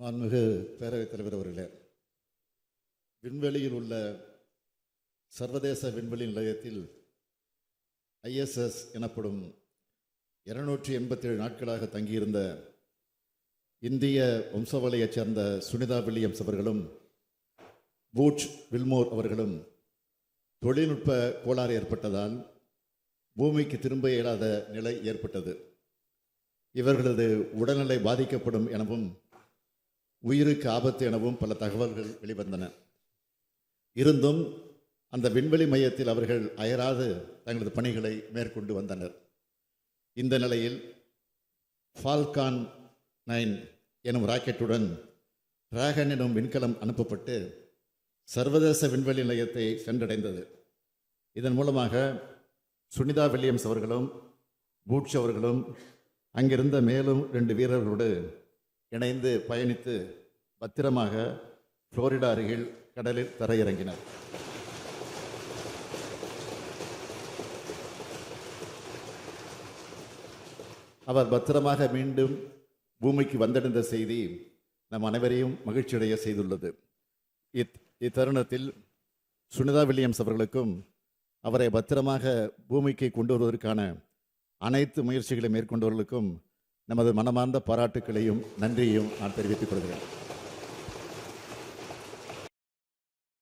மாண்புமிகு பேரவைத் தலைவர் அவர்களே, விண்வெளியில் உள்ள சர்வதேச விண்வெளி நிலையத்தில் ISS எனப்படும் 287 நாட்களாக தங்கியிருந்த இந்திய வம்சாவளியைச் சேர்ந்த சுனிதா வில்லியம்ஸ் அவர்களும் பூட்ச் வில்மோர் அவர்களும் தொழில்நுட்ப கோளாறு ஏற்பட்டதால் பூமிக்கு திரும்ப இயலாத நிலை ஏற்பட்டது. இவர்களது உடல்நிலை பாதிக்கப்படும் எனவும் உயிருக்கு ஆபத்து எனவும் பல தகவல்கள் வெளிவந்தன. இருந்தும் அந்த விண்வெளி மையத்தில் அவர்கள் அயராது தங்களது பணிகளை மேற்கொண்டு வந்தனர். இந்த நிலையில் ஃபால்கான் 9 எனும் ராக்கெட்டுடன் டிராகன் எனும் விண்கலம் அனுப்பப்பட்டு சர்வதேச விண்வெளி நிலையத்தை சென்றடைந்தது. இதன் மூலமாக சுனிதா வில்லியம்ஸ் அவர்களும் பூட்ச் அவர்களும் அங்கிருந்த மேலும் 2 வீரர்களோடு இணைந்து பயணித்து பத்திரமாக புளோரிடா அருகில் கடலில் தரையிறங்கினர். அவர் பத்திரமாக மீண்டும் பூமிக்கு வந்தடைந்த செய்தி நம் அனைவரையும் மகிழ்ச்சியடைய செய்துள்ளது. இத்தருணத்தில் சுனிதா வில்லியம்ஸ் அவர்களுக்கும் அவரை பத்திரமாக பூமிக்கு கொண்டு வருவதற்கான அனைத்து முயற்சிகளை மேற்கொண்டவர்களுக்கும் நமது மனமார்ந்த பாராட்டுக்களையும் நன்றியையும் நான் தெரிவித்துக் கொள்கிறேன்.